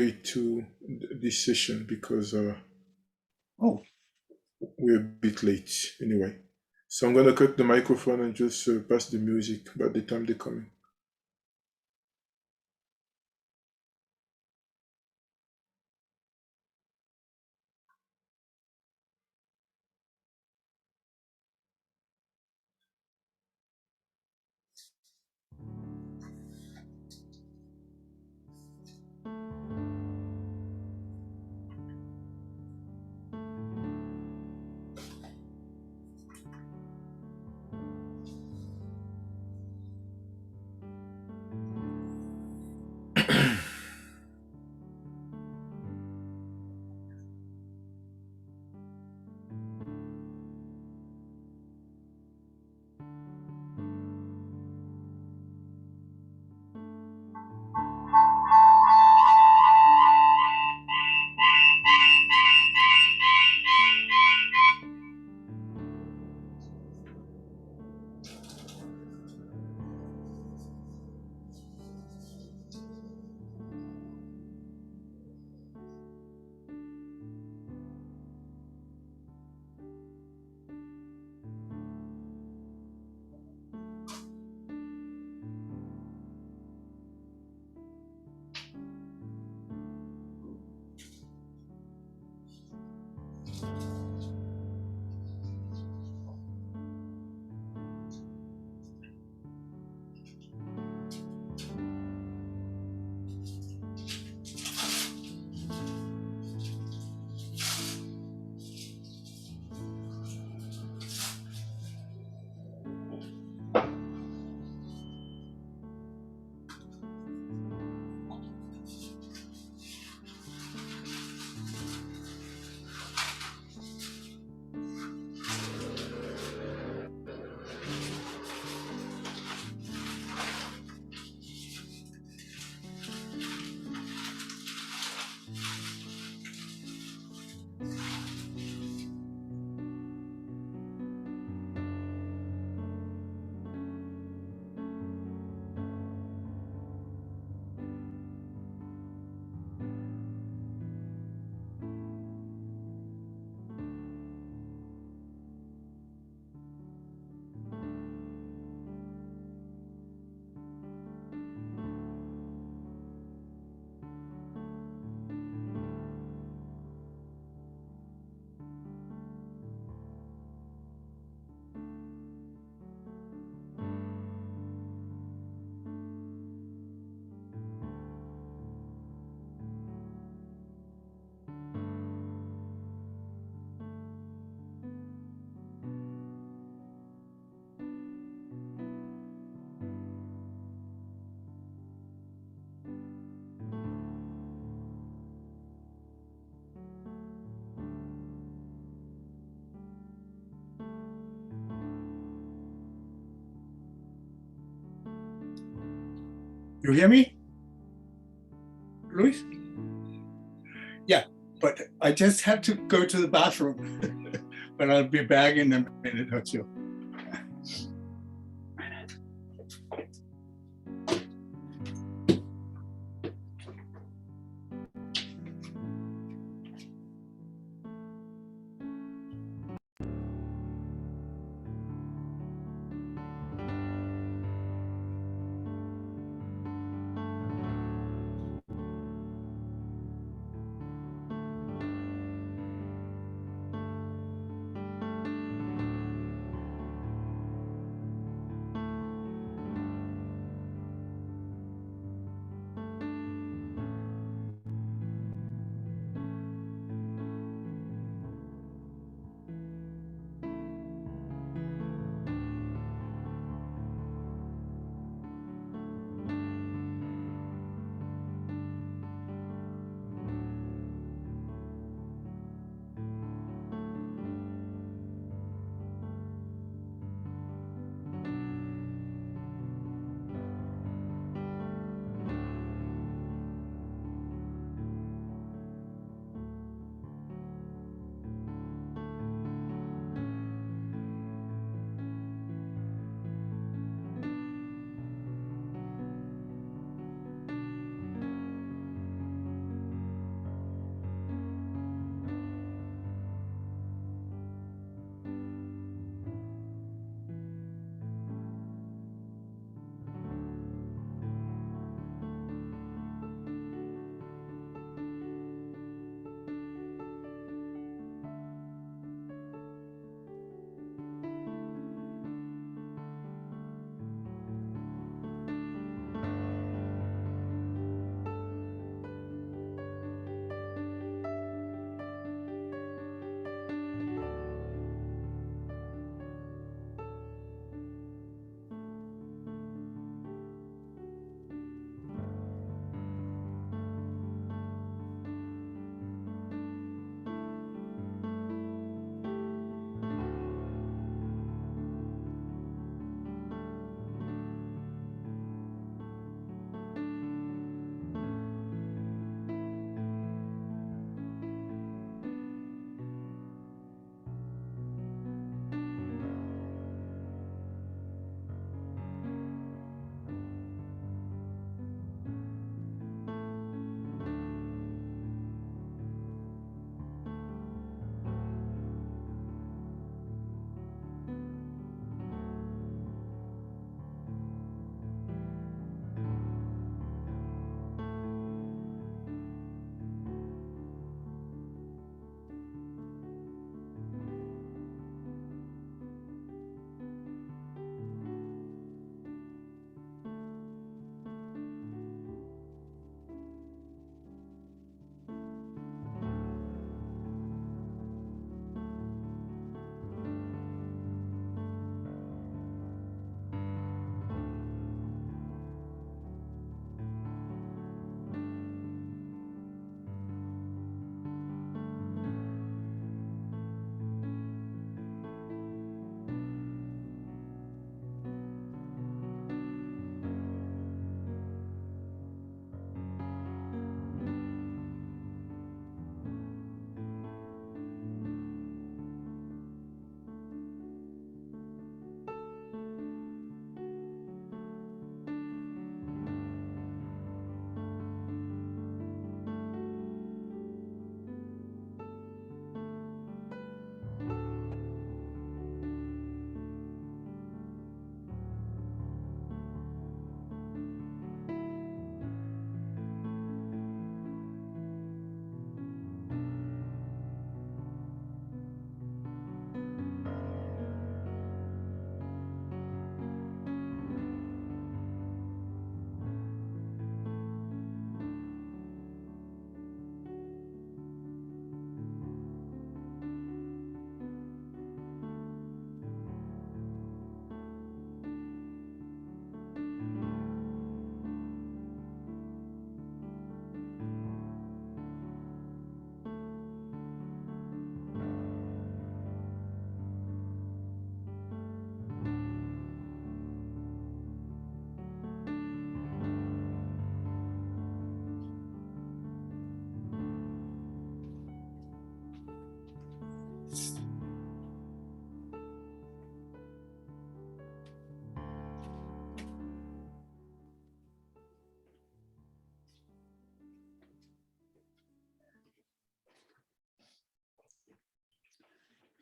to this session because Oh, we're a bit late anyway. So I'm gonna cut the microphone and just pass the music by the time they come in. you hear me, Luis? Yeah, but I just have to go to the bathroom, but I'll be back in a minute or two.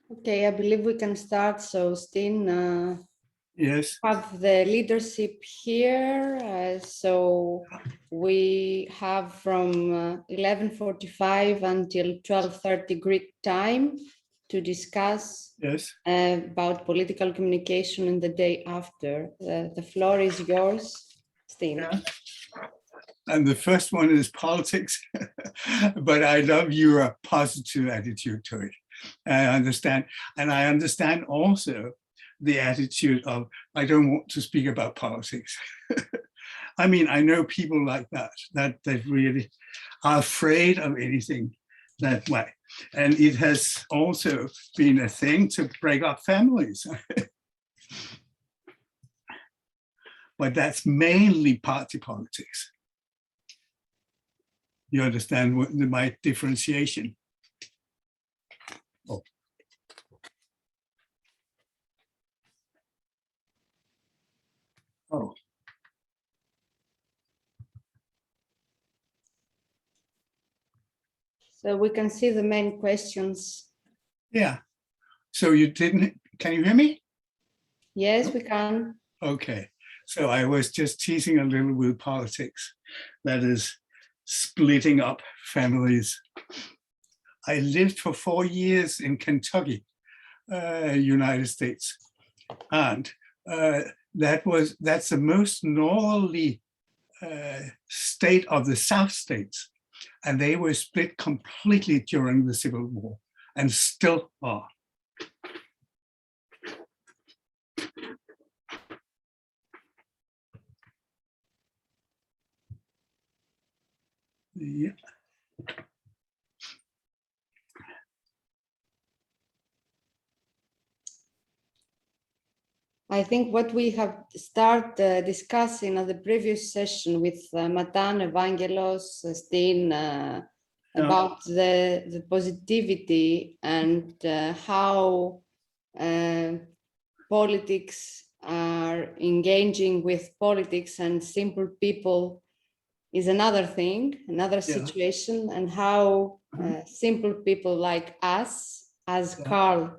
Okay, I believe we can start. So Steen, Yes. have the leadership here. So we have from 11:45 until 12:30 Greek time to discuss Yes. about political communication in the day after. The floor is yours, Steen. Yeah. And the first one is politics, but I love your positive attitude to it. I understand. And I understand also the attitude of, I don't want to speak about politics. I mean, I know people like that really are afraid of anything that way. And it has also been a thing to break up families. But that's mainly party politics. You understand what my differentiation? Oh. Oh. So we can see the main questions. Yeah. So you didn't, can you hear me? Yes, we can. Okay. So I was just teasing a little with politics. That is splitting up families. I lived for 4 years in Kentucky, United States. And that's the most northerly state of the South states. And they were split completely during the Civil War and still are. Yeah. I think what we have started discussing at the previous session with Matan, Evangelos, Steen, about the positivity and how politics are engaging with politics and simple people is another thing, another situation, and how simple people like us, as Carl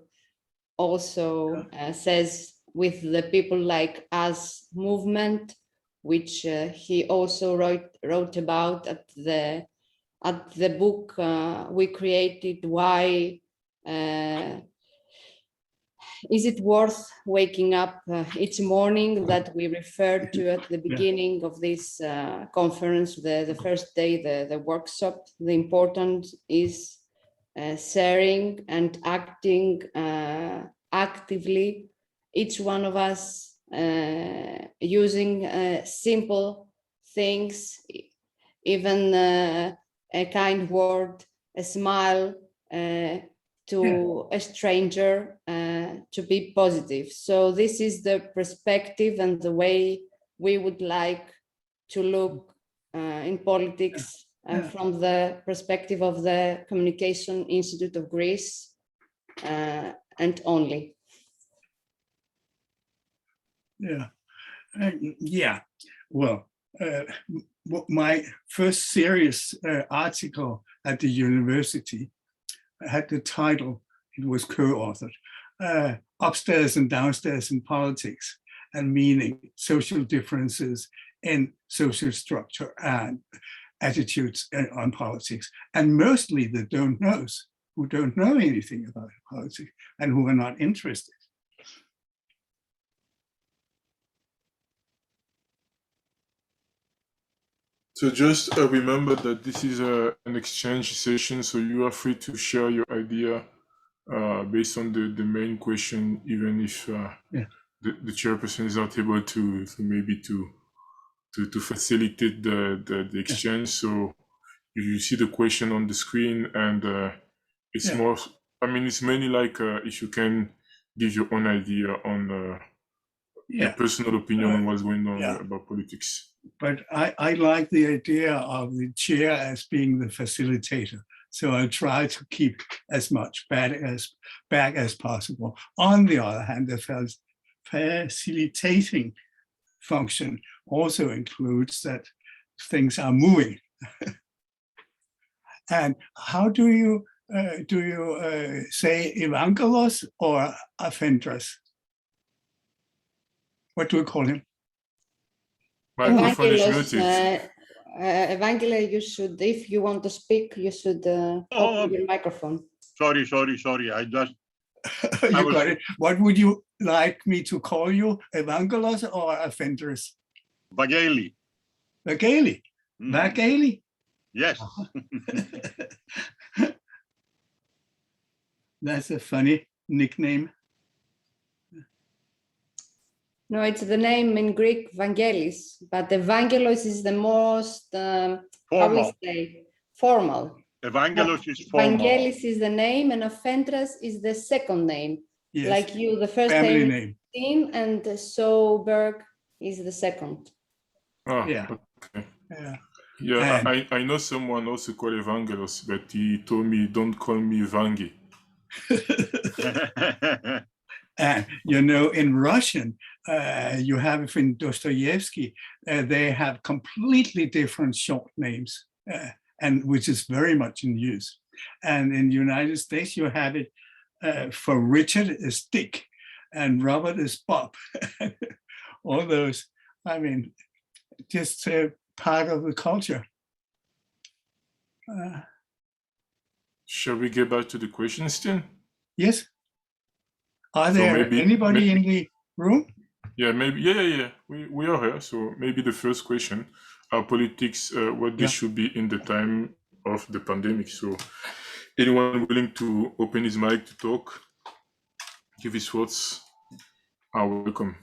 also says, with the people like us movement, which he also wrote about at the book we created, Why Is It Worth Waking Up Each Morning, that we referred to at the beginning of this conference, the first day, the workshop. The importance is sharing and acting actively, each one of us using simple things, even a kind word, a smile to a stranger, to be positive. So this is the perspective and the way we would like to look in politics from the perspective of the Communication Institute of Greece and only. Well, my first serious article at the university had the title, it was co-authored, Upstairs and Downstairs in Politics and Meaning, Social Differences in Social Structure and Attitudes on Politics. And mostly the don't-knows, who don't know anything about politics and who are not interested. So just remember that this is an exchange session, so you are free to share your idea based on the main question, even if the chairperson is not able to maybe to facilitate the exchange. So you see the question on the screen, and it's more, I mean, it's mainly like if you can give your own idea on your personal opinion on what's going on about politics. But I like the idea of the chair as being the facilitator. So I try to keep as much back as possible. On the other hand, the facilitating function also includes that things are moving. And how do you do you say Evangelos or Afendras? What do we call him? Microphone is Evangelos, muted. Evangela, you should, if you want to speak, you should open your microphone. Sorry. I just. You got it. What would you like me to call you, Evangelos or Afendras? Vageli. Vageli. Vageli. Yes. That's a funny nickname. No, it's the name in Greek, Vangelis, but Evangelos is the most, how we say, formal. Evangelos is formal. Vangelis is the name and Afendras is the second name. Yes. Like you, the first Family name name. is Steen and Sauerberg is the second. Oh, Yeah. okay. Yeah. Yeah, And- I know someone also called Evangelos, but he told me, don't call me Vangi. And you know, in Russian, you have in Dostoevsky, they have completely different short names, and which is very much in use. And in the United States, you have it for Richard is Dick, and Robert is Bob. All those, I mean, just part of the culture. Shall we get back to the question, Steen? Yes. Are So there maybe- anybody in the room? Yeah, maybe. Yeah. We are here. So maybe the first question: are politics what they Yeah. should be in the time of the pandemic? So, anyone willing to open his mic to talk, give his thoughts, are welcome.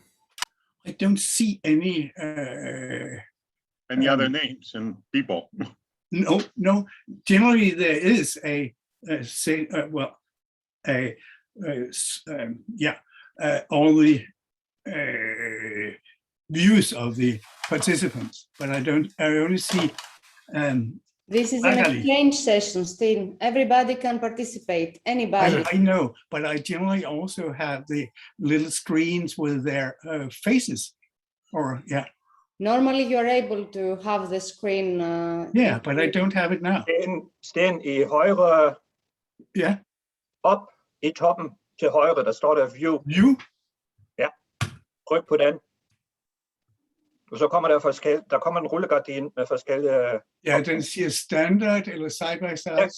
I don't see any. Any other names and people? No. Generally, there is all the views of the participants, but I only see. This is an Vasilis. exchange session, Steen. Everybody can participate, anybody. I know, but I generally also have the little screens with their faces, or yeah. Normally you're able to have the screen. Yeah, but I don't have it now. Sten i højre, Yeah, op i toppen til højre, der står der view. view. Tryk på den. Og så kommer der kommer en rullegardin med forskellige. Ja, den siger standard eller side by side.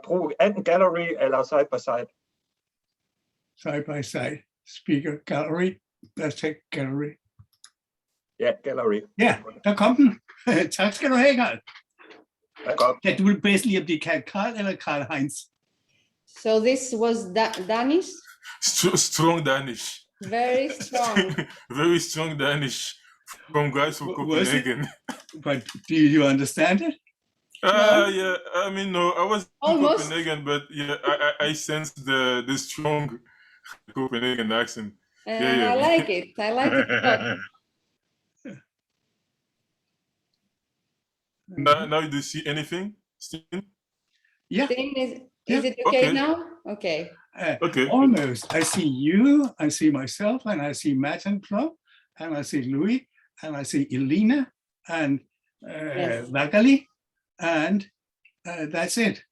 Brug enten gallery eller side by side. Side by side speaker gallery. Let's take gallery. Ja, gallery. Ja, der kom den. Tak skal du have, Karl. Der går. Ja, du vil bedst lige at blive kaldt Karl eller Karl Heinz. So this was Danish, Strong Danish. very strong. Very strong Danish from guys from Was it? Copenhagen. But do you understand it? Yeah. I mean, no, I was in Almost. Copenhagen, but yeah, I sensed the strong Copenhagen accent. Yeah. I like it. I like it a lot. Now do you see anything, Steen? Yeah, Steen, is Yeah, it okay, okay. now? Okay. Okay. almost. I see you, I see myself, and I see Matt and Flo, and I see Louis, and I see Elena, and Yes. Vageli, and that's it.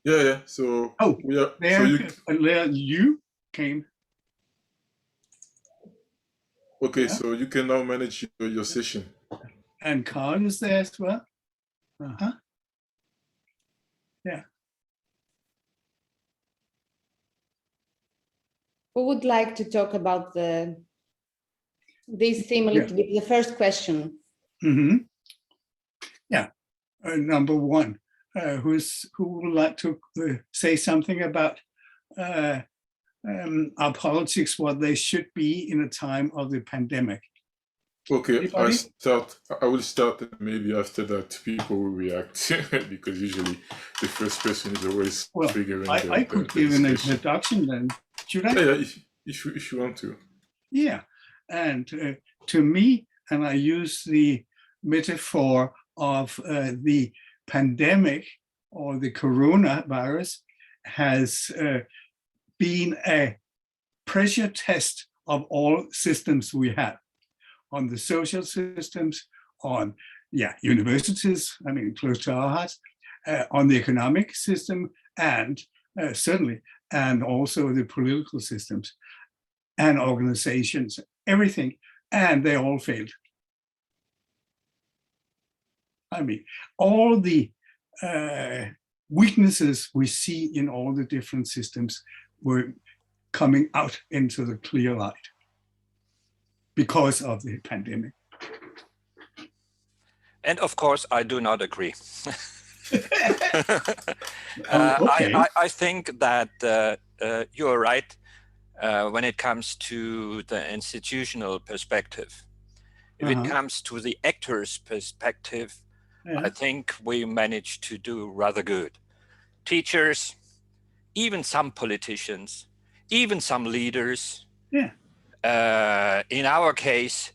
Yeah. So Oh, we are. There, So you came. okay. Yeah. So you can now manage your session. And Carl is there as well. Uh-huh. Yeah. Who would like to talk about this theme a little bit? The first question. Mm-hmm. Yeah. Number one, who would like to say something about our politics, what they should be in a time of the pandemic? Okay, Anybody? I will start, and maybe after that people will react because usually the first person is always Well, triggering I could give an discussion. introduction then. Should I? Yeah, if you want to. Yeah, and to me, and I use the metaphor of the pandemic or the coronavirus has been a pressure test of all systems we have, on the social systems, on universities, I mean, close to our hearts, on the economic system and certainly, and also the political systems and organizations, everything, and they all failed. I mean, all the weaknesses we see in all the different systems were coming out into the clear light because of the pandemic. And of course, I do not agree. Okay. I think that you're right when it comes to the institutional perspective. If it comes to the actor's perspective, I think we managed to do rather good. Teachers, even some politicians, even some leaders. In our case,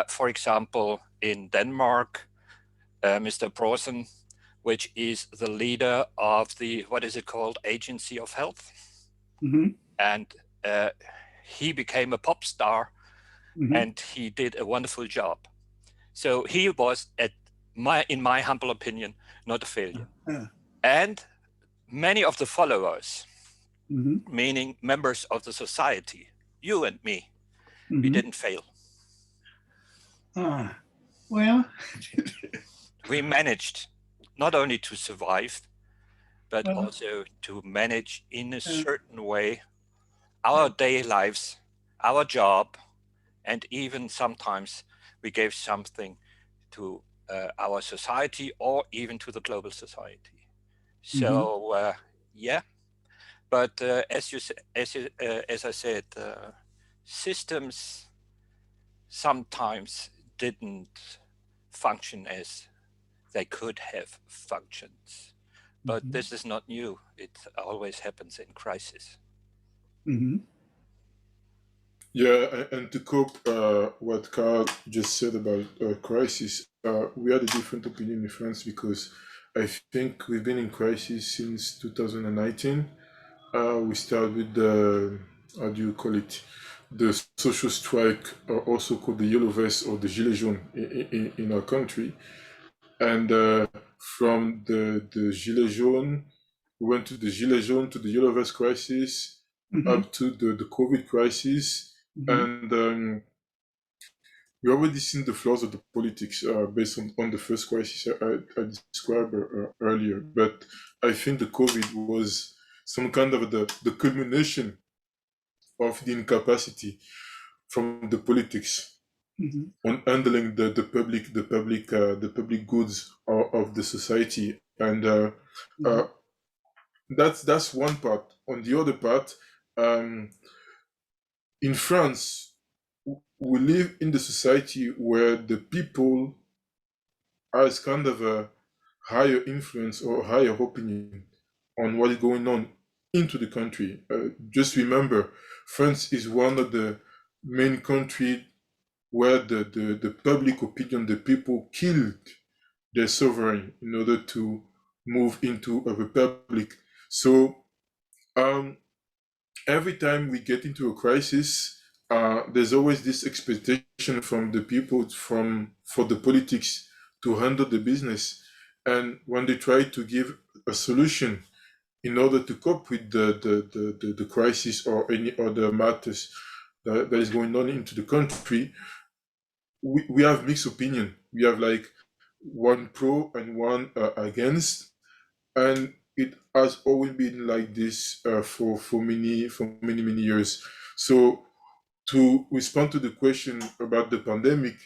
for example, in Denmark, Mr. Brosen, which is the leader of the, what is it called, Agency of Health. And he became a pop star and he did a wonderful job. So he was, in my humble opinion, not a failure. And many of the followers, meaning members of the society, you and me, we didn't fail. Well, we managed not only to survive, but also to manage in a certain way our daily lives, our job, and even sometimes we gave something to our society or even to the global society. So yeah, but as I said, systems sometimes didn't function as they could have functioned. But this is not new. It always happens in crisis. Yeah, and to cope what Carl just said about crisis, we had a different opinion in France because I think we've been in crisis since 2019. We started with the, how do you call it, the social strike, also called the Yellow Vest or the Gilets jaunes in our country. And from the Gilets jaunes, we went to the Gilets jaunes to the Yellow Vest crisis, up to the COVID crisis. And we already seen the flaws of the politics based on the first crisis I described earlier. But I think the COVID was some kind of the culmination of the incapacity from the politics on handling the public goods of the society. And that's one part. On the other part, in France, we live in the society where the people has kind of a higher influence or higher opinion on what is going on into the country. Just remember, France is one of the main countries where the public opinion, the people killed their sovereign in order to move into a republic. So every time we get into a crisis, there's always this expectation from the people, for the politics to handle the business. And when they try to give a solution in order to cope with the crisis or any other matters that is going on into the country, we have mixed opinion. We have like one pro and one against, and it has always been like this for many years. So to respond to the question about the pandemic,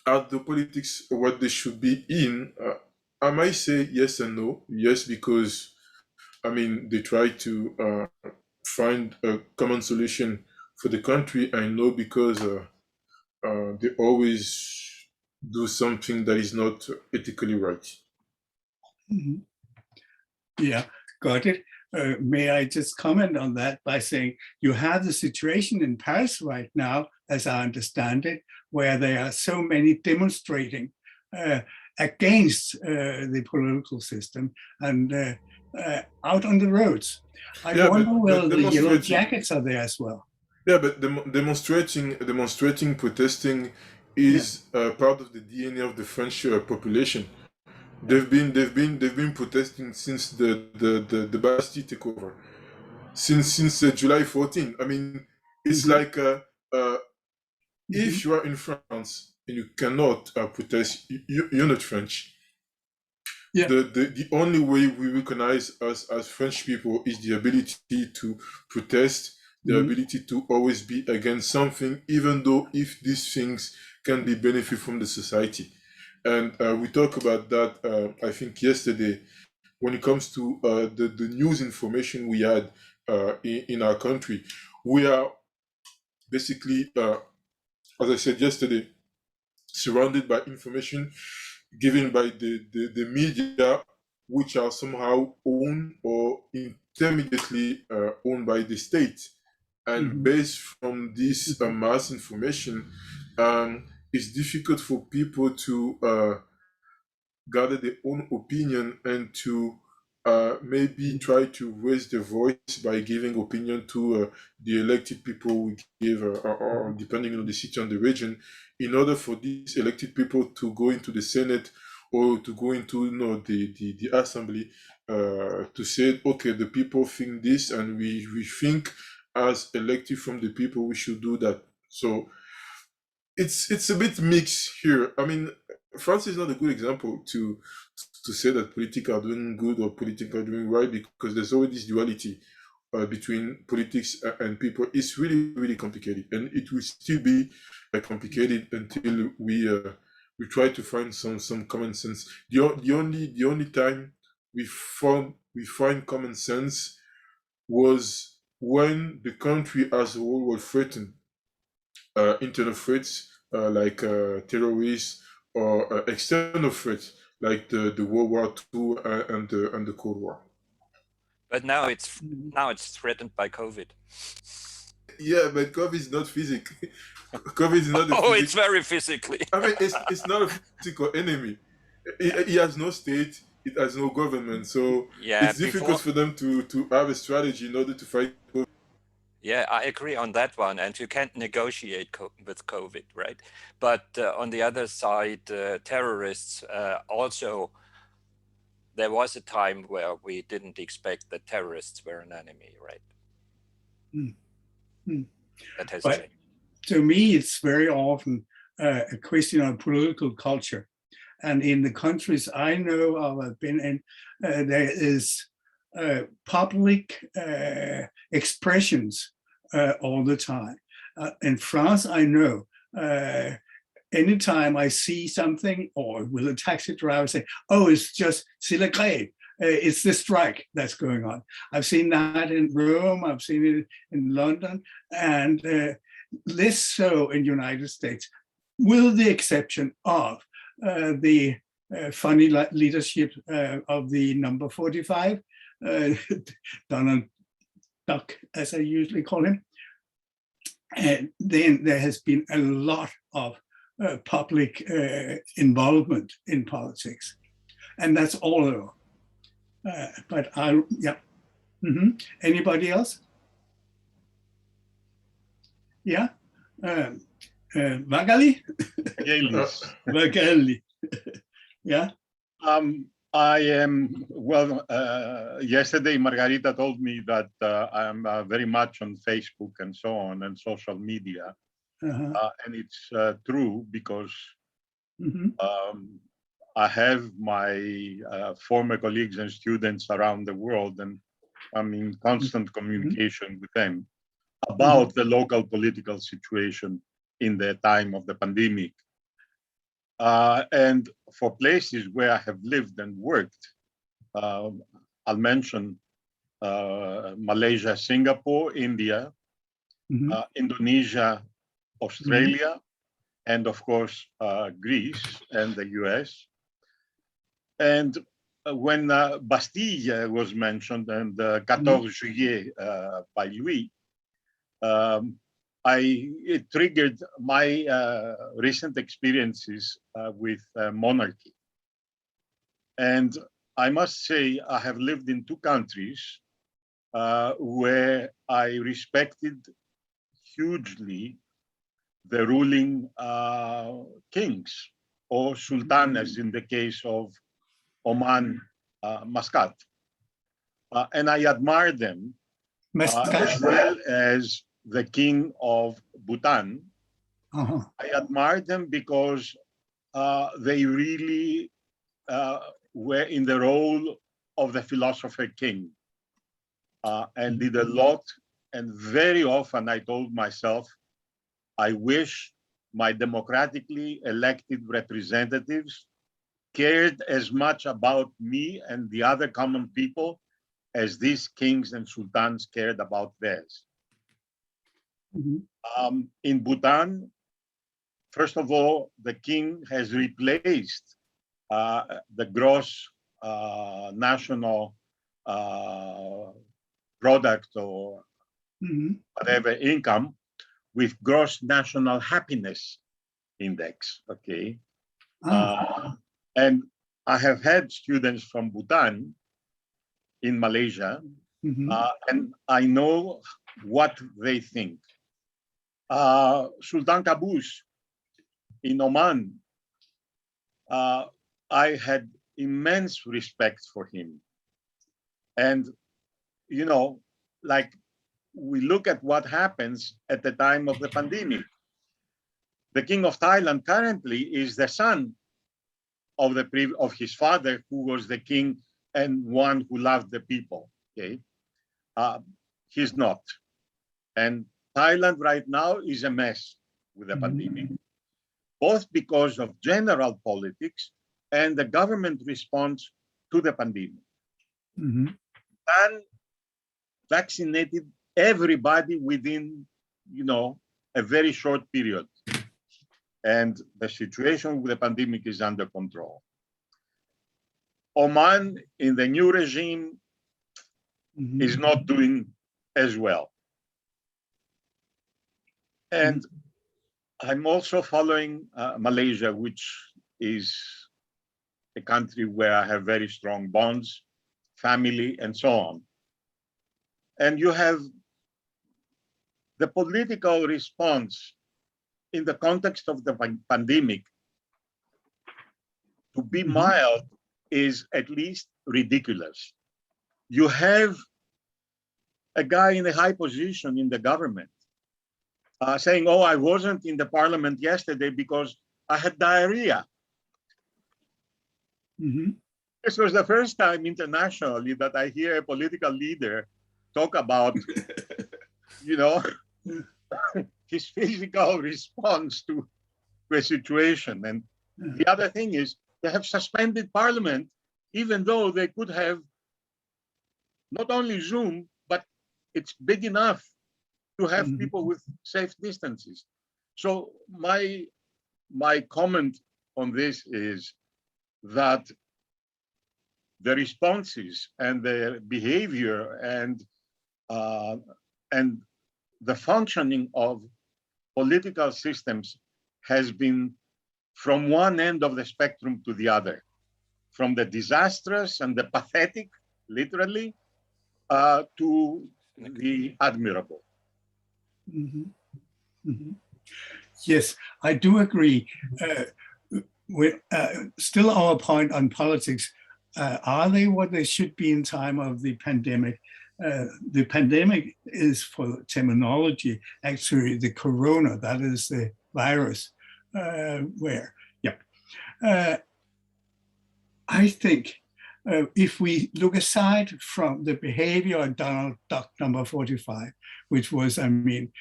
are the politics what they should be in? I might say yes and no. Yes, because I mean they try to find a common solution for the country. I know because they always do something that is not ethically right. Yeah, got it. May I just comment on that by saying you have the situation in Paris right now, as I understand it, where there are so many demonstrating against the political system and out on the roads. I wonder whether the yellow jackets are there as well. Yeah, but demonstrating, protesting is part of the DNA of the French population. They've been protesting since the Bastille takeover, since July 14. I mean, it's like if you are in France and you cannot protest, you're not French. Yeah. The only way we recognize us as French people is the ability to protest, the ability to always be against something, even though if these things can be benefit from the society. And we talked about that, I think, yesterday, when it comes to the news information we had in our country. We are basically, as I said yesterday, surrounded by information given by the media, which are somehow owned or intermediately owned by the state. And based from this mass information, it's difficult for people to gather their own opinion and to maybe try to raise their voice by giving opinion to the elected people we give, or depending on the city and the region, in order for these elected people to go into the Senate or to go into the assembly to say, okay, the people think this and we think as elected from the people we should do that. So it's a bit mixed here. I mean, France is not a good example to say that politics are doing good or politics are doing right, because there's always this duality between politics and people. It's really, really complicated, and it will still be complicated until we try to find some common sense. The only time we find common sense was when the country as a whole was threatened, internal threats like terrorists, or external threats like the World War II and the Cold War. But now it's threatened by COVID. Yeah, but COVID is not physical. COVID is not. It's very physically. I mean, it's not a physical enemy. It has no state. It has no government. So it's difficult for them to have a strategy in order to fight COVID. Yeah, I agree on that one. And you can't negotiate with COVID, right? But on the other side, terrorists also, there was a time where we didn't expect that terrorists were an enemy, right? That has changed. To me, it's very often a question of political culture. And in the countries I know of, I've been in, there is public expressions all the time. In France, I know, anytime I see something, or with a taxi driver say, oh, it's just c'est la grève, it's the strike that's going on. I've seen that in Rome, I've seen it in London, and less so in the United States, with the exception of the funny leadership of the number 45, Donald Duck, as I usually call him. And then there has been a lot of public involvement in politics, and that's all over. But yeah. Anybody else? Yeah. Vagali? Vagali. Yeah. I am, well, yesterday Margarita told me that I'm very much on Facebook and so on, and social media. And it's true, because I have my former colleagues and students around the world, and I'm in constant communication with them about the local political situation in the time of the pandemic. And for places where I have lived and worked, I'll mention Malaysia, Singapore, India, Indonesia, Australia, and of course, Greece and the US. And when Bastille was mentioned, and 14 Juillet by Louis, it triggered my recent experiences with monarchy. And I must say, I have lived in two countries where I respected hugely the ruling kings, or sultan, as in the case of Oman, Muscat. And I admire them, as well as the king of Bhutan. I admire them because they really were in the role of the philosopher king and did a lot. And very often I told myself, I wish my democratically elected representatives cared as much about me and the other common people as these kings and sultans cared about theirs. In Bhutan, first of all, the king has replaced the gross national product or whatever income with gross national happiness index, okay? And I have had students from Bhutan in Malaysia, and I know what they think. Sultan Qaboos in Oman, I had immense respect for him. And, you know, like we look at what happens at the time of the pandemic. The king of Thailand currently is the son of his father, who was the king and one who loved the people, okay? He's not. And Thailand right now is a mess with the pandemic, both because of general politics and the government response to the pandemic. And vaccinated everybody within, you know, a very short period. And the situation with the pandemic is under control. Oman in the new regime is not doing as well. And I'm also following Malaysia, which is a country where I have very strong bonds, family, and so on. And you have the political response in the context of the pandemic, to be mild, is at least ridiculous. You have a guy in a high position in the government saying, oh, I wasn't in the parliament yesterday because I had diarrhea. This was the first time internationally that I hear a political leader talk about, you know, his physical response to a situation. And the other thing is they have suspended parliament, even though they could have not only Zoom, but it's big enough to have people with safe distances. So my comment on this is that the responses and the behavior and the functioning of political systems has been from one end of the spectrum to the other, from the disastrous and the pathetic, literally, to the admirable. Yes, I do agree. Still our point on politics, are they what they should be in time of the pandemic? The pandemic is, for terminology, actually the corona, that is the virus, I think if we look aside from the behavior of Donald Duck number 45, which was, I mean,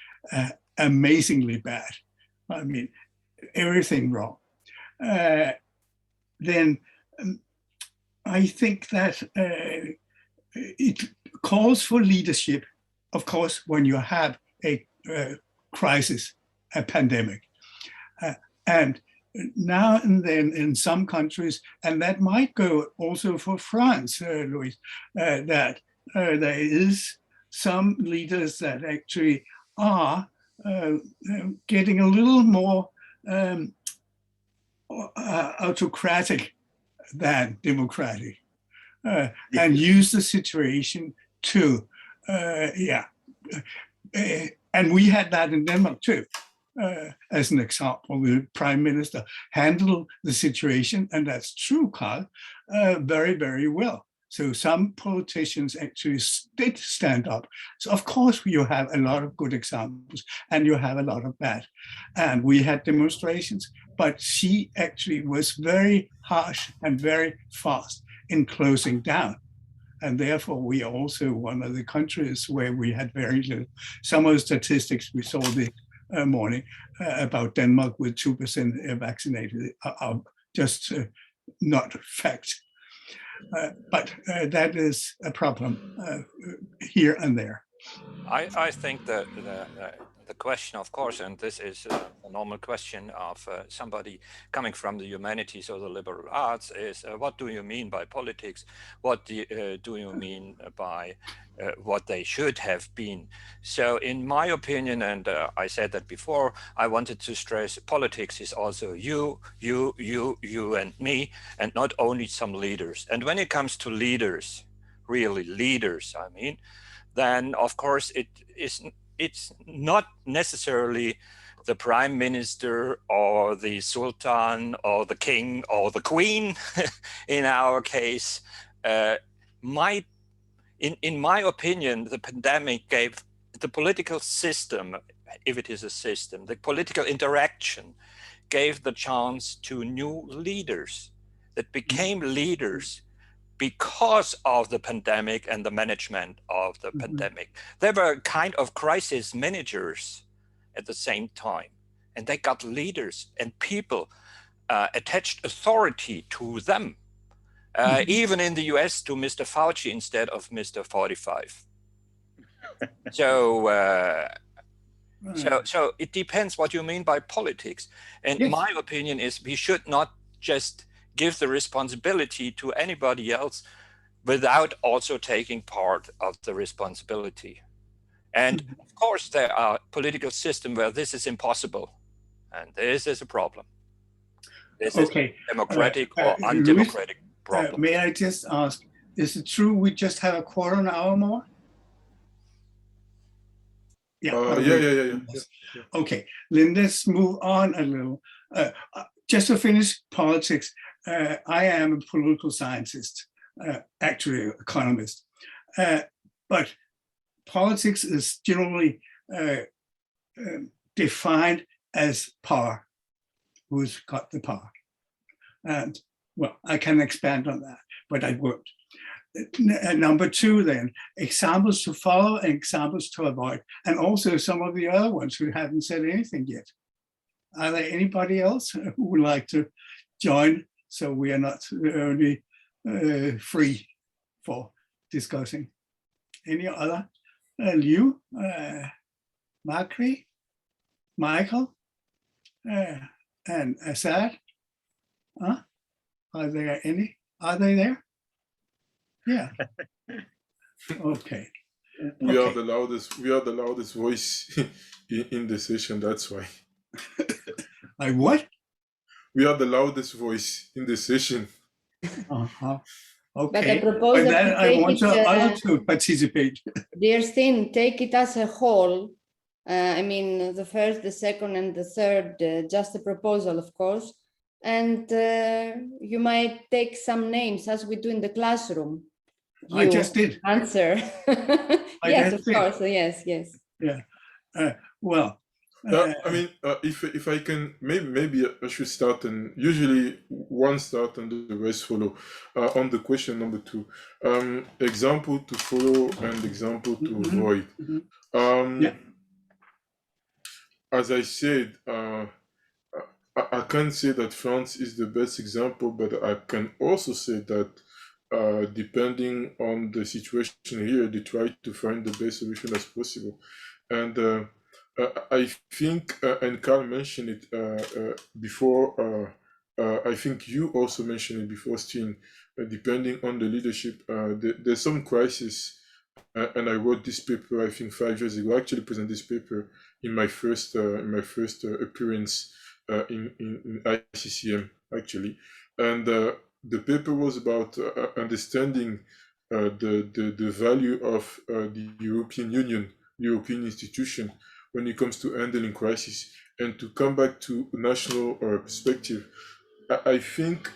amazingly bad, I mean, everything wrong, then I think that it calls for leadership, of course, when you have a crisis, a pandemic. And now and then in some countries, and that might go also for France, Louis, that there is some leaders that actually are getting a little more autocratic than democratic, and use the situation to, and we had that in Denmark too. as an example, the prime minister handled the situation, and that's true, Carl, very, very well. So some politicians actually did stand up. So of course you have a lot of good examples and you have a lot of bad. And we had demonstrations, but she actually was very harsh and very fast in closing down. And therefore we are also one of the countries where we had very little. Some of the statistics we saw the morning about Denmark with 2% vaccinated are just not fact. But that is a problem here and there. I think that the question, of course, and this is a normal question of somebody coming from the humanities or the liberal arts, is what do you mean by politics? What do you mean by what they should have been? So in my opinion, and I said that before, I wanted to stress politics is also you, and me, and not only some leaders. And when it comes to leaders, really leaders, I mean, then of course it's not necessarily the prime minister or the sultan or the king or the queen in our case. In my opinion, the pandemic gave the political system, if it is a system, the political interaction gave the chance to new leaders that became leaders because of the pandemic and the management of the pandemic. They were kind of crisis managers at the same time, and they got leaders and people attached authority to them, even in the US to Mr. Fauci instead of Mr. 45. So it depends what you mean by politics. And Yes. my opinion is we should not just give the responsibility to anybody else without also taking part of the responsibility. And of course, there are political systems where this is impossible. And this is a problem. This is a democratic or undemocratic problem. May I just ask, is it true we just have a quarter an hour more? Yeah. Okay, then let's move on a little. Just to finish politics, I am a political scientist, actually an economist, but politics is generally defined as power, who's got the power. And well, I can expand on that, but I won't. Number two, then, examples to follow and examples to avoid, and also some of the other ones who haven't said anything yet. Are there anybody else who would like to join so we are not only free for discussing? Any other? Liu, Makri, Michael, and Assad? Huh? Are there any? Are they there? Yeah. Okay. We are the loudest voice in the session, that's why. Like what? We are the loudest voice in the session. Okay. But I propose But that then I want others to participate. Dear Steen, take it as a whole. I mean, the first, the second, and the third, just a proposal, of course. And you might take some names as we do in the classroom. I just did. Answer. Yes, of course. Yes. Yeah. Well. I mean, if I can, maybe I should start, and usually one start and the rest follow. On the question number 2, example to follow and example to avoid. As I said, I can't say that France is the best example, but I can also say that depending on the situation here, they try to find the best solution as possible. And I think, and Carl mentioned it before, I think you also mentioned it before, Steen, depending on the leadership, there's some crisis, and I wrote this paper, I think 5 years ago. I actually presented this paper in my first appearance in ICCM, actually. And the paper was about understanding the value of the European Union, European institution, when it comes to handling crisis. and to come back to national perspective, I think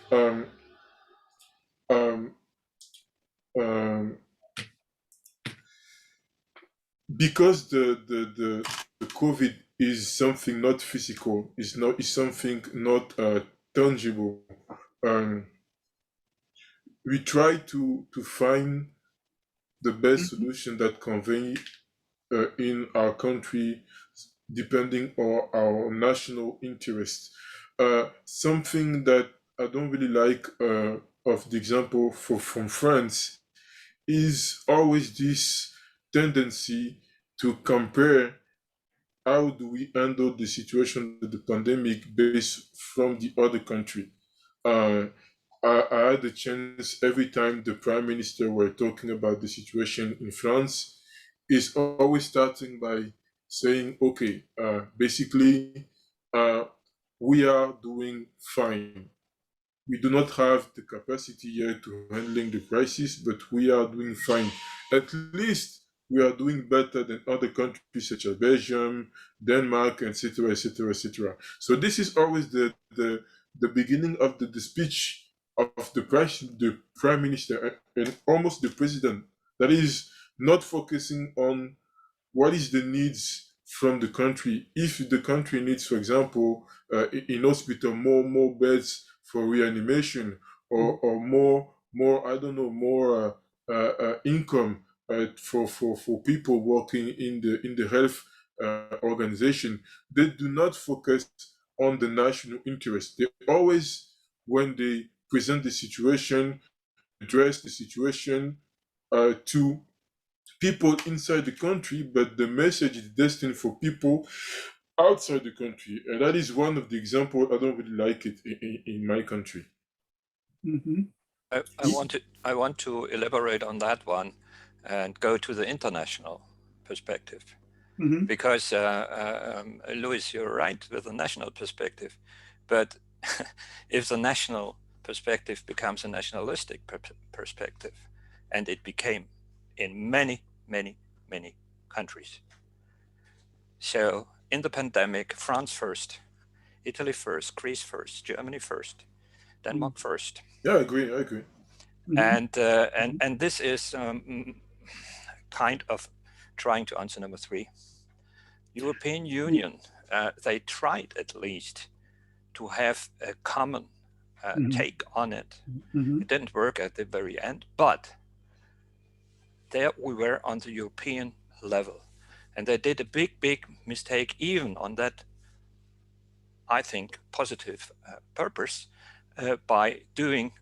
because the COVID is something not physical, is something not tangible. We try to find the best solution that convey in our country, depending on our national interest. Something that I don't really like of the example from France is always this tendency to compare how do we handle the situation of the pandemic based from the other country. I had the chance every time the prime minister were talking about the situation in France, is always starting by saying, okay, basically, we are doing fine. We do not have the capacity yet to handling the crisis, but we are doing fine. At least we are doing better than other countries such as Belgium, Denmark, etc., etc., etc. So this is always the beginning of the speech of the prime minister and almost the president. That is not focusing on what is the needs from the country. If the country needs, for example, in hospital more beds for reanimation, or more I don't know, more income for people working in the health organization, they do not focus on the national interest. They always, when they present the situation, address the situation to people inside the country, but the message is destined for people outside the country. And that is one of the examples. I don't really like it in my country. I want to elaborate on that one and go to the international perspective. Because Louis, you're right with the national perspective, but if the national perspective becomes a nationalistic perspective, and it became in many countries. So in the pandemic, France first, Italy first, Greece first, Germany first, Denmark first. Yeah, I agree. And this is kind of trying to answer number 3. European Union, they tried at least to have a common take on it. It didn't work at the very end, but there we were on the European level. And they did a big mistake even on that, I think, positive purpose by doing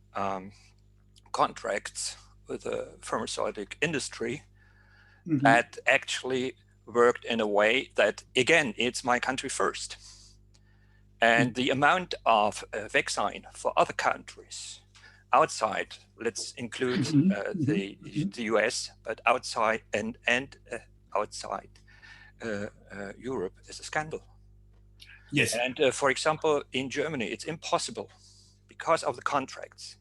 contracts with the pharmaceutical industry that actually worked in a way that, again, it's my country first. And the amount of vaccine for other countries outside, let's include the US, but outside and outside Europe is a scandal. Yes. And for example, in Germany, it's impossible because of the contracts.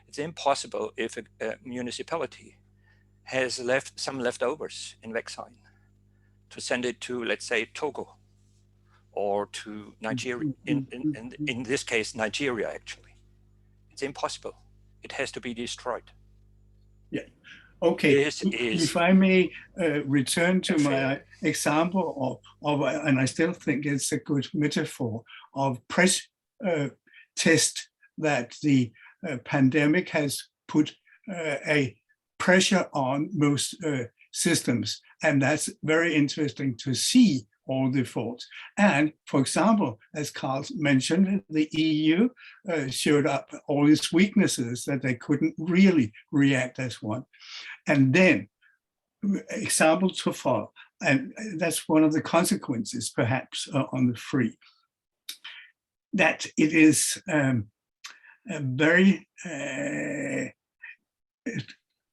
It's impossible if a municipality has left some leftovers in vaccine to send it to, let's say, Togo or to Nigeria. In this case, Nigeria, actually. It's impossible. It has to be destroyed. Yeah. Okay. If I may return to my example of, and I still think it's a good metaphor, of press test that the pandemic has put a pressure on most systems. And that's very interesting to see all the faults. And for example, as Carl mentioned, the EU showed up all its weaknesses that they couldn't really react as one. And then example to follow, and that's one of the consequences perhaps on the free, that it is a very,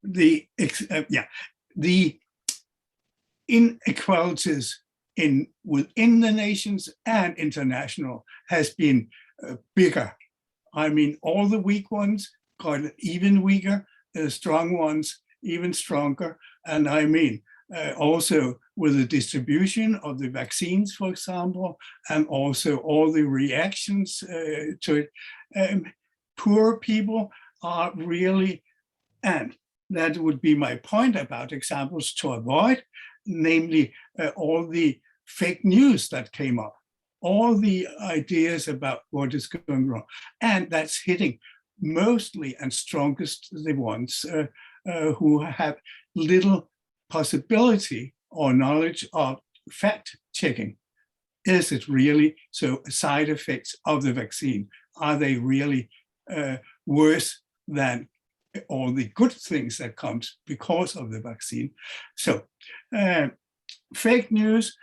the inequalities within the nations and international has been bigger. I mean, all the weak ones got even weaker, the strong ones even stronger. And I mean, also with the distribution of the vaccines, for example, and also all the reactions to it. Poor people are really, and that would be my point about examples to avoid, namely all the fake news that came up, all the ideas about what is going wrong. And that's hitting mostly and strongest the ones who have little possibility or knowledge of fact checking. Is it really so? Side effects of the vaccine, are they really worse than all the good things that comes because of the vaccine? So fake news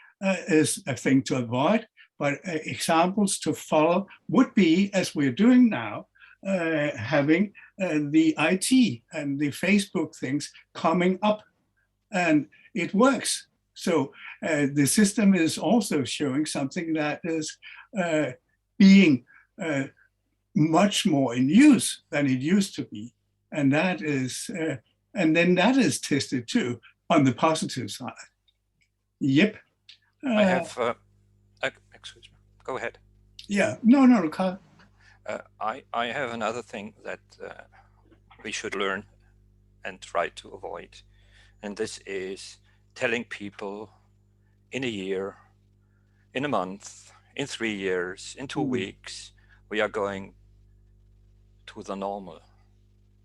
is a thing to avoid, but examples to follow would be, as we're doing now, having the IT and the Facebook things coming up, and it works. So the system is also showing something that is being much more in use than it used to be. And that is, and then that is tested too on the positive side. Yep. I have, excuse me, go ahead. Yeah, no, Carl. I have another thing that we should learn and try to avoid. And this is telling people in a year, in a month, in 3 years, in 2 weeks, we are going to the normal,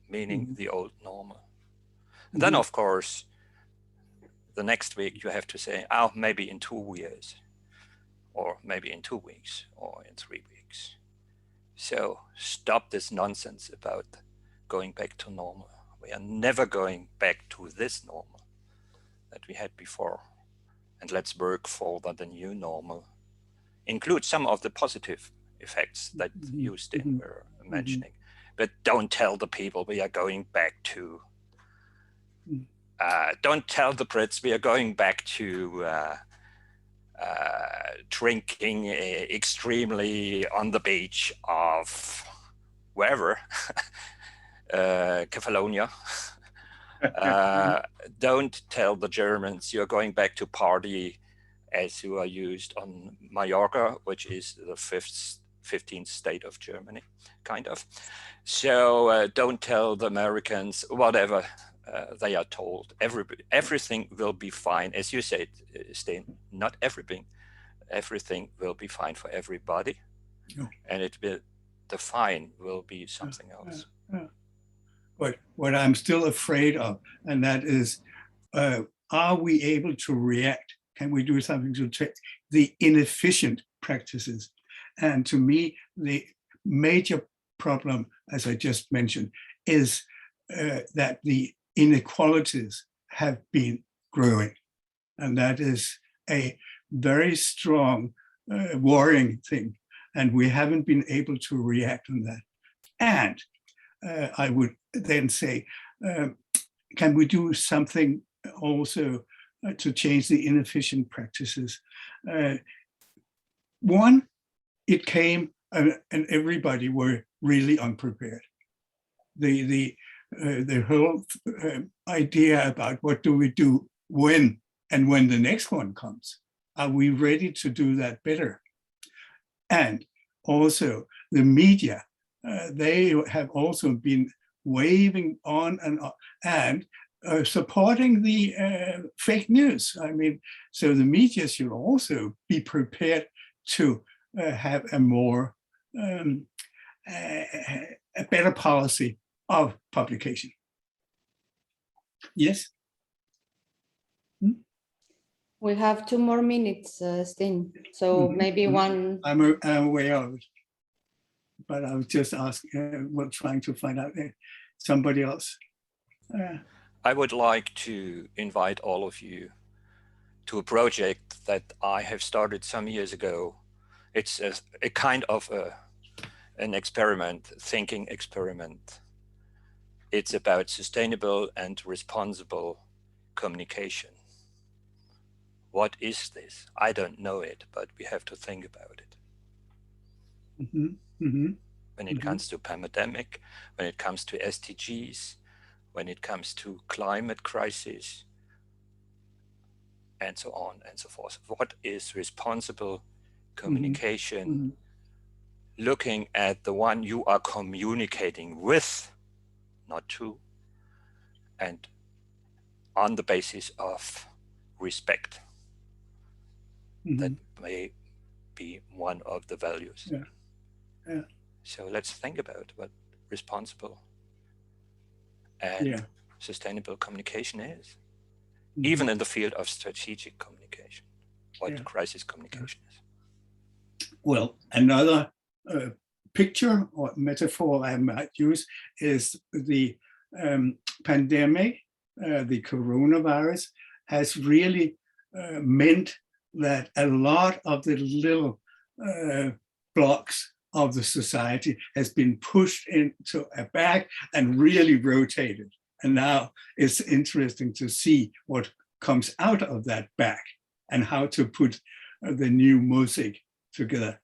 meaning the old normal. And then, of course, the next week you have to say, oh, maybe in 2 years, or maybe in 2 weeks, or in 3 weeks. So stop this nonsense about going back to normal. We are never going back to this normal that we had before. And let's work for the new normal. Include some of the positive effects that you, Steen, were mentioning. But don't tell the people we are going back to, don't tell the Brits we are going back to drinking extremely on the beach of wherever, Catalonia. Don't tell the Germans you're going back to party as you are used on Mallorca, which is the 15th state of Germany, kind of. So don't tell the Americans whatever they are told. Everything will be fine. As you said, Steen, not everything. Everything will be fine for everybody. No. And the fine will be something else. But what I'm still afraid of, and that is, are we able to react? Can we do something to check the inefficient practices? And to me, the major problem, as I just mentioned, is that the inequalities have been growing. And that is a very strong, worrying thing. And we haven't been able to react on that. And I would then say, can we do something also to change the inefficient practices? One, it came and everybody were really unprepared. The whole idea about what do we do when the next one comes. Are we ready to do that better? And also the media, they have also been waving on and supporting the fake news. I mean, so the media should also be prepared to have a more, a better policy of publication. Yes? We have 2 more minutes, Steen. So maybe one. I'm aware of it. But I was just asking, trying to find out somebody else. I would like to invite all of you to a project that I have started some years ago. It's a kind of an experiment, thinking experiment. It's about sustainable and responsible communication. What is this? I don't know it, but we have to think about it. When it comes to pandemic, when it comes to SDGs, when it comes to climate crisis, and so on and so forth. What is responsible communication? Looking at the one you are communicating with, not to, and on the basis of respect. That may be one of the values. So let's think about what responsible and sustainable communication is, even in the field of strategic communication, what crisis communication is. Well, another picture or metaphor I might use is the pandemic, the coronavirus, has really meant that a lot of the little blocks of the society has been pushed into a bag and really rotated. And now it's interesting to see what comes out of that bag and how to put the new mosaic together.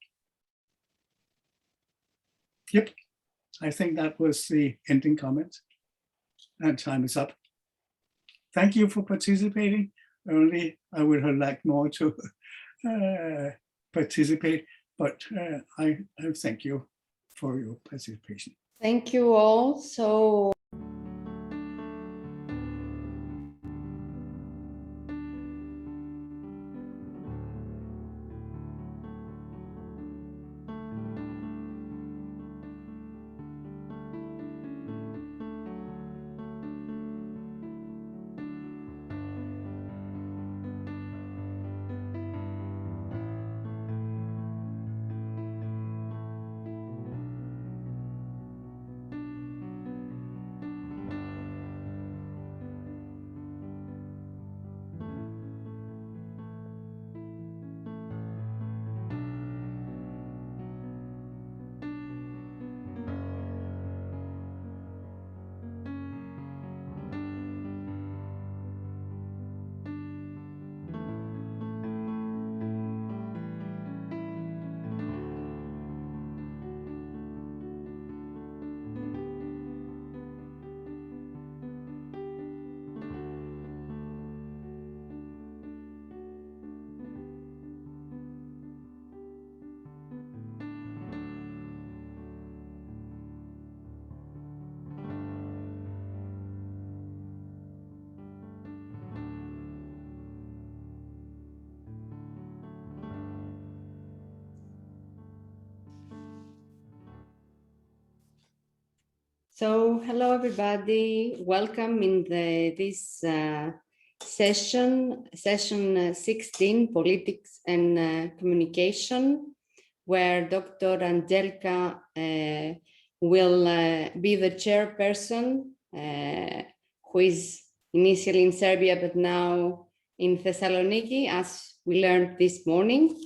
Yep, I think that was the ending comment. And time is up. Thank you for participating. Only I would have liked more to participate, but I thank you for your participation. Thank you all. So hello everybody, welcome in this session 16, Politics and Communication, where Dr. Andjelka will be the chairperson, who is initially in Serbia but now in Thessaloniki, as we learned this morning.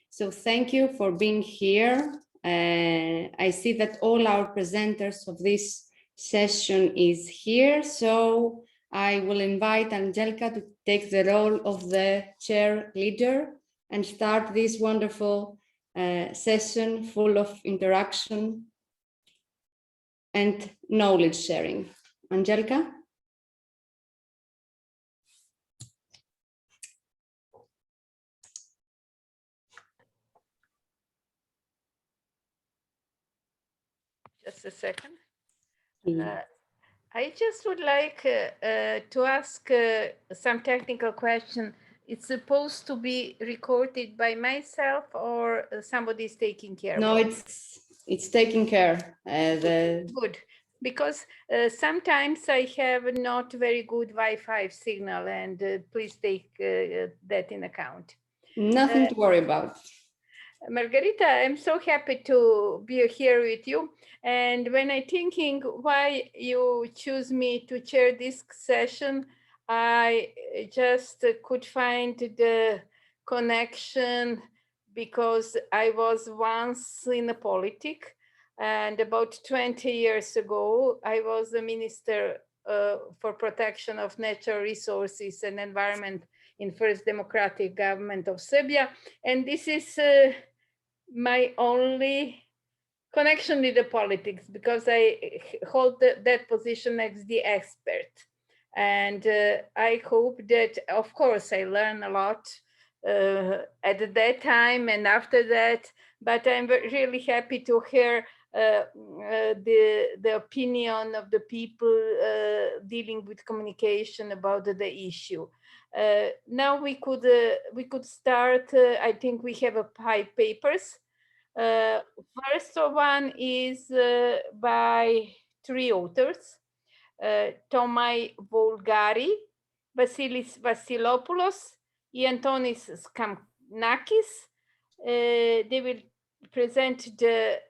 So thank you for being here. I see that all our presenters of this session is here, so I will invite Andjelka to take the role of the chair leader and start this wonderful session full of interaction and knowledge sharing. Andjelka? Just a second. I just would like to ask some technical question. It's supposed to be recorded by myself or somebody is taking care of it? No, it's taken care. Good, because sometimes I have not very good Wi-Fi signal, and please take that in account. Nothing to worry about. Margarita, I'm so happy to be here with you. And when I'm thinking why you choose me to chair this session, I just could find the connection because I was once in a politics, and about 20 years ago, I was the Minister for Protection of Natural Resources and Environment in First Democratic Government of Serbia. And this is my only connection with the politics, because I hold that position as the expert. And I hope that, of course, I learned a lot at that time and after that, but I'm really happy to hear the opinion of the people dealing with communication about the issue. Now we could start. I think we have 5 papers. First one is by 3 authors, Thomai, Voulgari, Vasilis, Vasilopoulos, and Antonis, Skamnakis. They will present the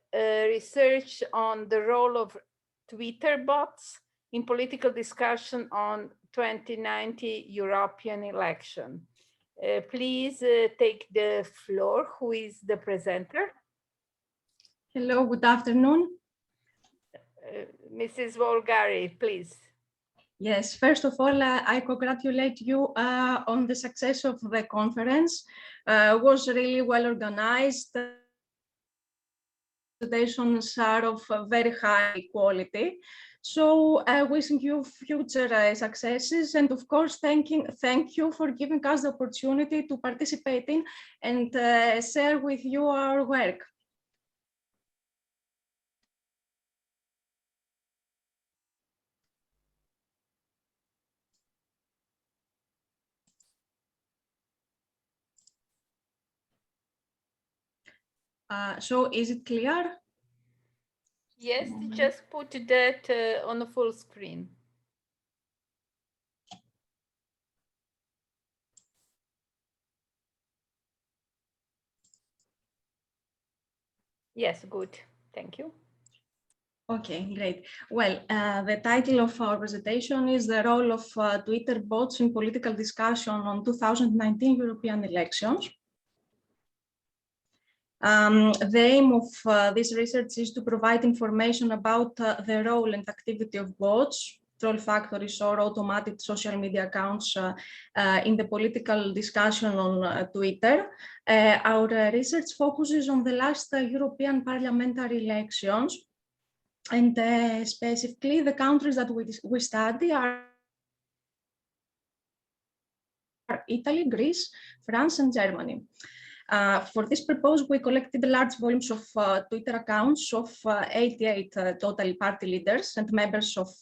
research on the role of Twitter bots in political discussion on 2019 European election. Please take the floor. Who is the presenter? Hello, good afternoon. Mrs. Voulgari, please. Yes, first of all, I congratulate you on the success of the conference. It was really well organized. Presentations are of very high quality. So wishing you future successes, and of course, thank you for giving us the opportunity to participate in and share with you our work. So is it clear? Yes, just put that on the full screen. Yes, good. Thank you. Okay, great. Well, the title of our presentation is the role of Twitter bots in political discussion on 2019 European elections. The aim of this research is to provide information about the role and activity of bots, troll factories or automated social media accounts in the political discussion on Twitter. Our research focuses on the last European parliamentary elections, and specifically the countries that we study are Italy, Greece, France, and Germany. For this purpose, we collected large volumes of Twitter accounts of 88 total party leaders and members of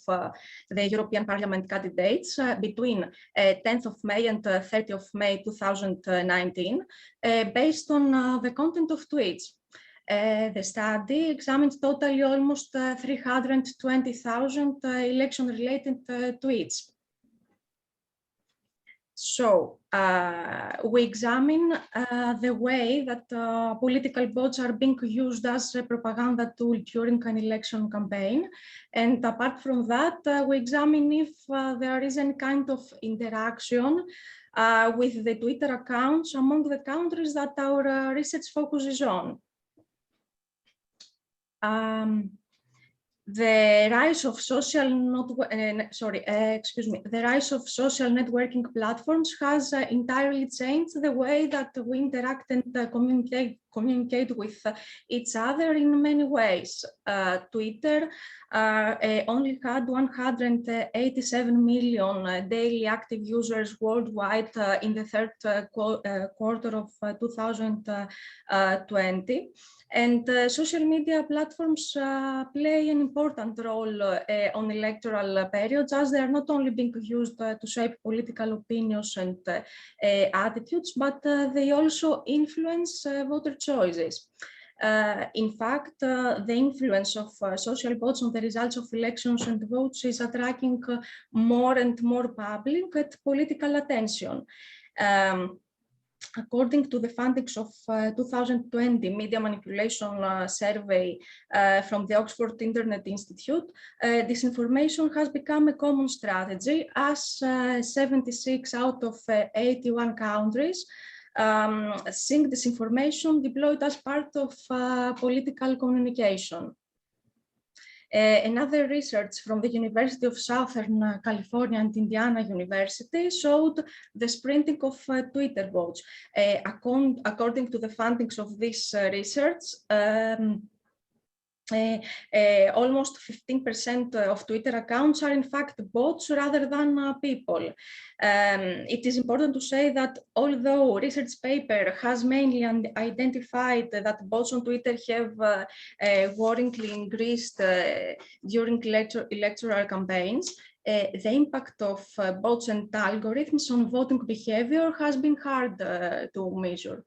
the European Parliament candidates between 10th of May and 30th of May 2019, based on the content of tweets. The study examined totally almost 320,000 election-related tweets. So we examine the way that political bots are being used as a propaganda tool during an election campaign. And apart from that, we examine if there is any kind of interaction with the Twitter accounts among the countries that our research focuses on. The rise of social networking platforms has entirely changed the way that we interact and communicate with each other in many ways. Twitter only had 187 million daily active users worldwide in the third quarter of 2020. And social media platforms play an important role on electoral periods, as they are not only being used to shape political opinions and attitudes, but they also influence voter choices. In fact, the influence of social bots on the results of elections and votes is attracting more and more public and political attention. According to the findings of 2020 media manipulation survey from the Oxford Internet Institute, disinformation has become a common strategy, as 76 out of 81 countries seeing disinformation deployed as part of political communication. Another research from the University of Southern California and Indiana University showed the sprinting of Twitter bots. According to the findings of this research, almost 15% of Twitter accounts are in fact bots rather than people. It is important to say that although research paper has mainly identified that bots on Twitter have worryingly increased during electoral campaigns, the impact of bots and algorithms on voting behavior has been hard to measure.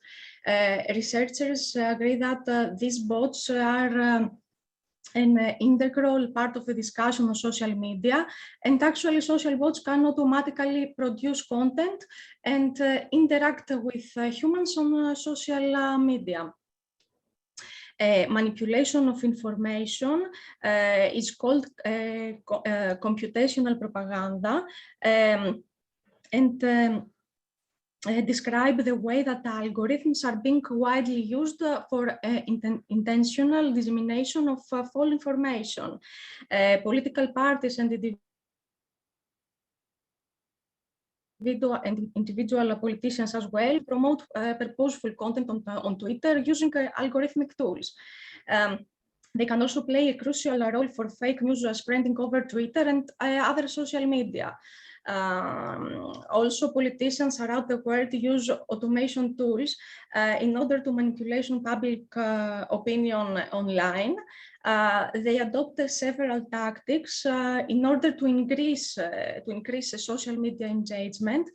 Researchers agree that these bots are an integral part of the discussion on social media, and actually social bots can automatically produce content and interact with humans on social media. Manipulation of information is called computational propaganda, and describe the way that algorithms are being widely used for intentional dissemination of false information. Political parties and individual politicians as well promote purposeful content on Twitter using algorithmic tools. They can also play a crucial role for fake news spreading over Twitter and other social media. Also, politicians around the world use automation tools in order to manipulate public opinion online. They adopt several tactics in order to increase social media engagement.